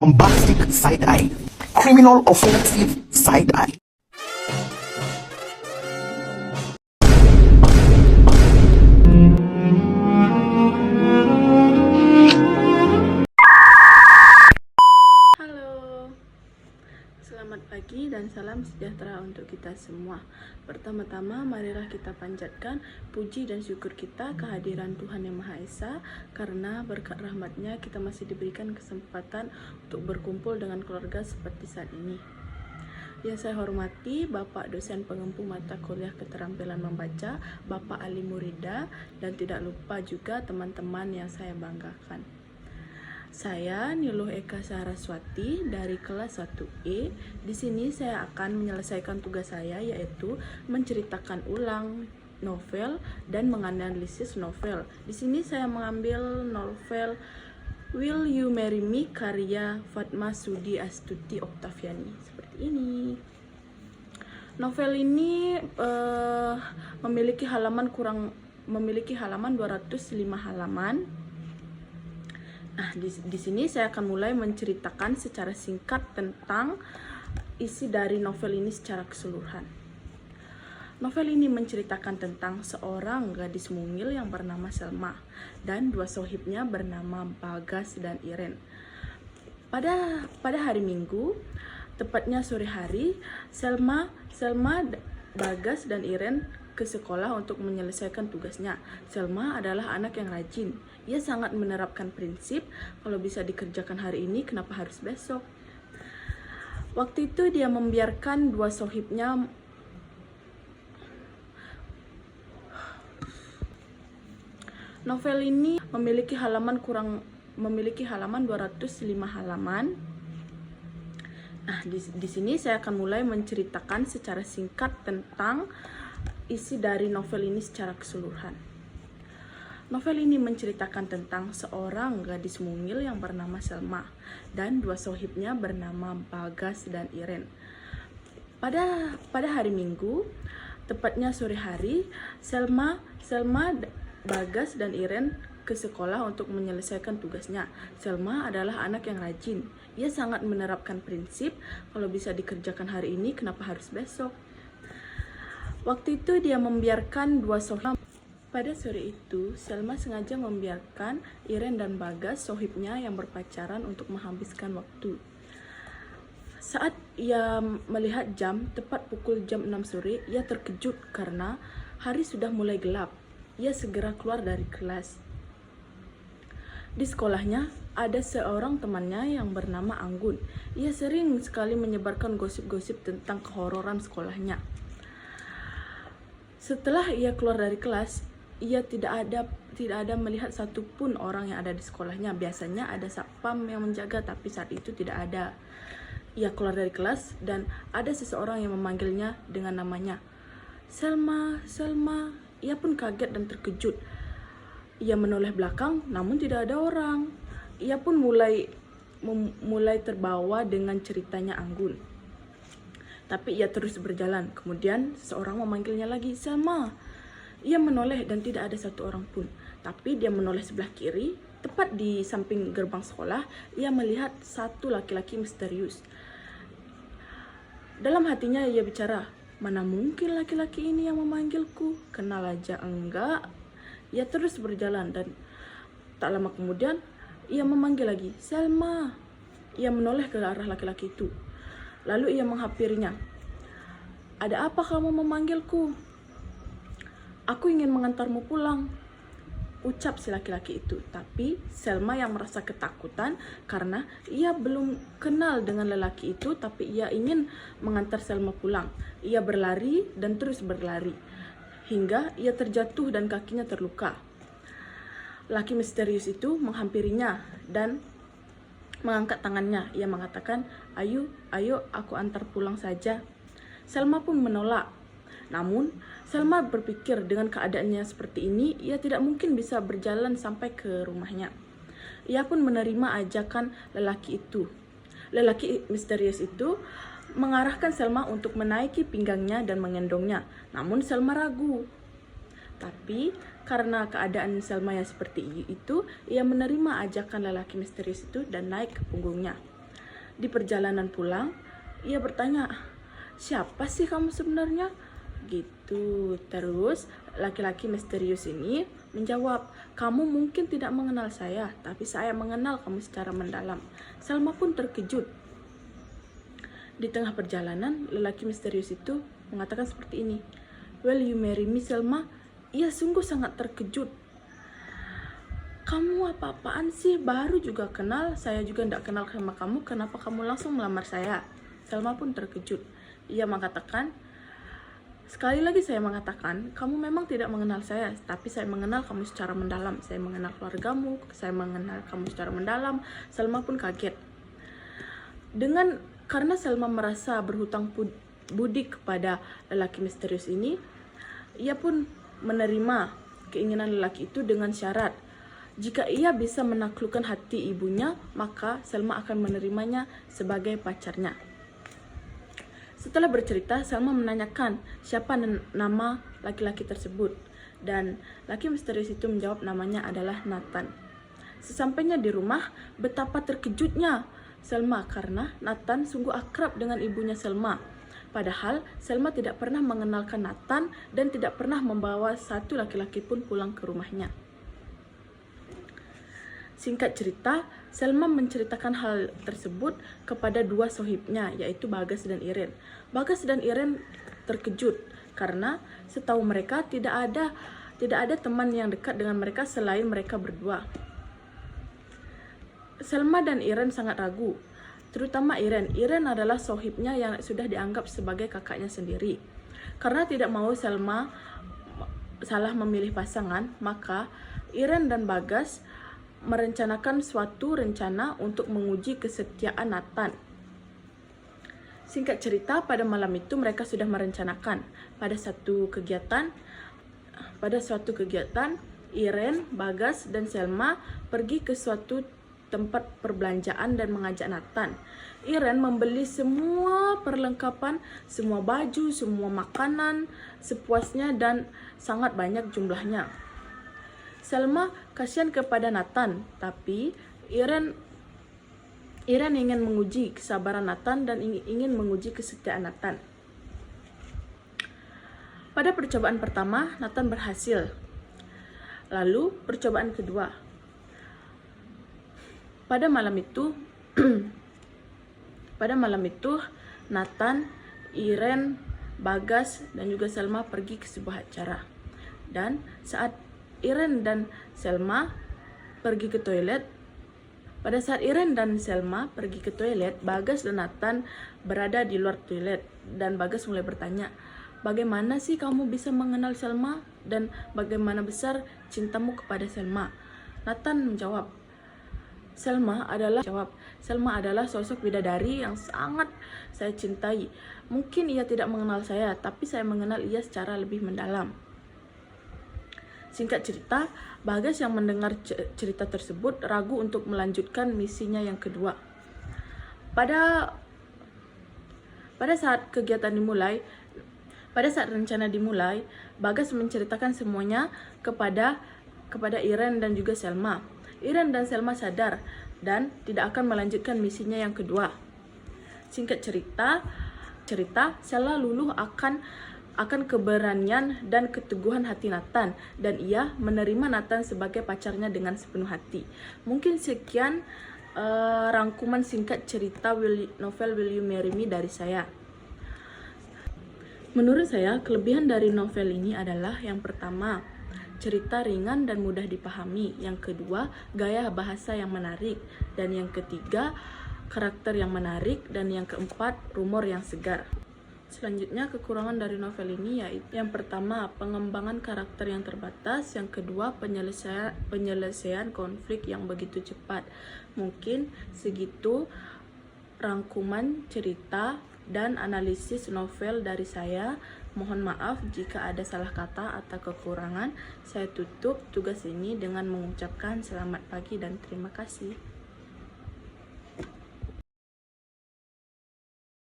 Bombastic side-eye, criminal offensive side-eye. Halo, selamat pagi dan salam sejahtera untuk kita semua. Pertama-tama, marilah kita panjatkan puji dan syukur kita kehadiran Tuhan Yang Maha Esa, karena berkat rahmat-Nya kita masih diberikan kesempatan untuk berkumpul dengan keluarga seperti saat ini. Yang saya hormati Bapak dosen pengempu mata kuliah keterampilan membaca, Bapak Ali Murida, dan tidak lupa juga teman-teman yang saya banggakan. Saya Niluh Eka Saraswati dari kelas 1E. Di sini saya akan menyelesaikan tugas saya, yaitu menceritakan ulang novel dan menganalisis novel. Di sini saya mengambil novel Will You Marry Me karya Fatma Sudi Astuti Oktaviani. Seperti ini. Novel ini memiliki halaman 205 halaman. Nah, di sini saya akan mulai menceritakan secara singkat tentang isi dari novel ini secara keseluruhan. Novel ini menceritakan tentang seorang gadis mungil yang bernama Selma dan dua sohibnya bernama Bagas dan Iren. Pada hari Minggu, tepatnya sore hari, Selma, Bagas dan Iren ke sekolah untuk menyelesaikan tugasnya. Selma adalah anak yang rajin. Ia sangat menerapkan prinsip, kalau bisa dikerjakan hari ini, kenapa harus besok? Waktu itu dia membiarkan dua sohibnya Novel ini memiliki halaman 205 halaman. Nah, di sini saya akan mulai menceritakan secara singkat tentang isi dari novel ini secara keseluruhan. Novel ini menceritakan tentang seorang gadis mungil yang bernama Selma dan dua sohibnya bernama Bagas dan Iren. Pada hari Minggu, tepatnya sore hari, Selma, Bagas dan Iren ke sekolah untuk menyelesaikan tugasnya. Selma adalah anak yang rajin. Ia sangat menerapkan prinsip, kalau bisa dikerjakan hari ini, kenapa harus besok? Waktu itu dia membiarkan dua sohib. Pada sore itu, Selma sengaja membiarkan Iren dan Bagas, sohibnya, yang berpacaran untuk menghabiskan waktu. Saat ia melihat jam, tepat pukul jam 6 sore, ia terkejut karena hari sudah mulai gelap. Ia segera keluar dari kelas. Di sekolahnya, ada seorang temannya yang bernama Anggun. Ia sering sekali menyebarkan gosip-gosip tentang kehororan sekolahnya. Setelah ia keluar dari kelas, ia tidak ada melihat satupun orang yang ada di sekolahnya. Biasanya ada satpam yang menjaga, tapi saat itu tidak ada. Ia keluar dari kelas dan ada seseorang yang memanggilnya dengan namanya. Selma, Selma. Ia pun kaget dan terkejut. Ia menoleh belakang, namun tidak ada orang. Ia pun mulai terbawa dengan ceritanya Anggun. Tapi ia terus berjalan. Kemudian seseorang memanggilnya lagi, Selma. Ia menoleh dan tidak ada satu orang pun. Tapi dia menoleh sebelah kiri, tepat di samping gerbang sekolah, ia melihat satu laki-laki misterius. Dalam hatinya ia bicara, mana mungkin laki-laki ini yang memanggilku? Kenal aja enggak. Ia terus berjalan dan tak lama kemudian ia memanggil lagi, Selma. Ia menoleh ke arah laki-laki itu. Lalu ia menghampirinya. Ada apa kamu memanggilku? Aku ingin mengantarmu pulang, ucap si laki-laki itu. Tapi Selma yang merasa ketakutan karena ia belum kenal dengan lelaki itu, tapi ia ingin mengantar Selma pulang. Ia berlari dan terus berlari hingga ia terjatuh dan kakinya terluka. Laki misterius itu menghampirinya dan mengangkat tangannya. Ia mengatakan, ayo aku antar pulang saja. Selma pun menolak. Namun, Selma berpikir dengan keadaannya seperti ini, ia tidak mungkin bisa berjalan sampai ke rumahnya. Ia pun menerima ajakan lelaki itu. Lelaki misterius itu mengarahkan Selma untuk menaiki pinggangnya dan menggendongnya. Namun Selma ragu. Tapi karena keadaan Selma yang seperti itu, ia menerima ajakan lelaki misterius itu dan naik ke punggungnya. Di perjalanan pulang, ia bertanya, "Siapa sih kamu sebenarnya?" Gitu. Terus laki-laki misterius ini menjawab, "Kamu mungkin tidak mengenal saya, tapi saya mengenal kamu secara mendalam." Selma pun terkejut. Di tengah perjalanan, lelaki misterius itu mengatakan seperti ini, "Will you marry me, Selma?" Ia sungguh sangat terkejut. "Kamu apa-apaan sih? Baru juga kenal, saya juga tidak kenal sama kamu, kenapa kamu langsung melamar saya?" Selma pun terkejut. Ia mengatakan, "Sekali lagi saya mengatakan, kamu memang tidak mengenal saya, tapi saya mengenal kamu secara mendalam. Saya mengenal keluargamu, saya mengenal kamu secara mendalam." Selma pun kaget. Karena Selma merasa berhutang budi kepada lelaki misterius ini, ia pun menerima keinginan lelaki itu dengan syarat, jika ia bisa menaklukkan hati ibunya, maka Selma akan menerimanya sebagai pacarnya. Setelah bercerita, Selma menanyakan siapa nama laki-laki tersebut, dan laki misterius itu menjawab namanya adalah Nathan. Sesampainya di rumah, betapa terkejutnya Selma karena Nathan sungguh akrab dengan ibunya Selma. Padahal Selma tidak pernah mengenalkan Nathan dan tidak pernah membawa satu laki-laki pun pulang ke rumahnya. Singkat cerita, Selma menceritakan hal tersebut kepada dua sohibnya, yaitu Bagas dan Iren. Bagas dan Iren terkejut karena setahu mereka tidak ada teman yang dekat dengan mereka selain mereka berdua. Selma dan Iren sangat ragu, terutama Iren. Iren adalah sohibnya yang sudah dianggap sebagai kakaknya sendiri. Karena tidak mau Selma salah memilih pasangan, maka Iren dan Bagas merencanakan suatu rencana untuk menguji kesetiaan Nathan. Singkat cerita, pada malam itu mereka sudah merencanakan. Pada suatu kegiatan, Iren, Bagas, dan Selma pergi ke suatu tempat perbelanjaan dan mengajak Nathan. Iren membeli semua perlengkapan, semua baju, semua makanan sepuasnya dan sangat banyak jumlahnya. Selma kasihan kepada Nathan, tapi Iren ingin menguji kesabaran Nathan dan ingin menguji kesetiaan Nathan. Pada percobaan pertama, Nathan berhasil. Lalu percobaan kedua. Pada malam itu, Nathan, Iren, Bagas, dan juga Selma pergi ke sebuah acara. Dan saat Iren dan Selma pergi ke toilet, Bagas dan Nathan berada di luar toilet. Dan Bagas mulai bertanya, "Bagaimana sih kamu bisa mengenal Selma? Dan bagaimana besar cintamu kepada Selma?" Nathan menjawab, Selma adalah sosok bidadari yang sangat saya cintai. Mungkin ia tidak mengenal saya, tapi saya mengenal ia secara lebih mendalam." Singkat cerita, Bagas yang mendengar cerita tersebut ragu untuk melanjutkan misinya yang kedua. Pada saat rencana dimulai, Bagas menceritakan semuanya kepada Iren dan juga Selma. Iren dan Selma sadar dan tidak akan melanjutkan misinya yang kedua. Singkat cerita, Selma luluh akan keberanian dan keteguhan hati Nathan, dan ia menerima Nathan sebagai pacarnya dengan sepenuh hati. Mungkin sekian rangkuman singkat cerita novel Will You Marry Me dari saya. Menurut saya, kelebihan dari novel ini adalah yang pertama, cerita ringan dan mudah dipahami. Yang kedua, gaya bahasa yang menarik. Dan yang ketiga, karakter yang menarik. Dan yang keempat, rumor yang segar. Selanjutnya, kekurangan dari novel ini yaitu yang pertama, pengembangan karakter yang terbatas. Yang kedua, penyelesaian konflik yang begitu cepat. Mungkin segitu rangkuman cerita dan analisis novel dari saya. Mohon maaf jika ada salah kata atau kekurangan. Saya tutup tugas ini dengan mengucapkan selamat pagi dan terima kasih.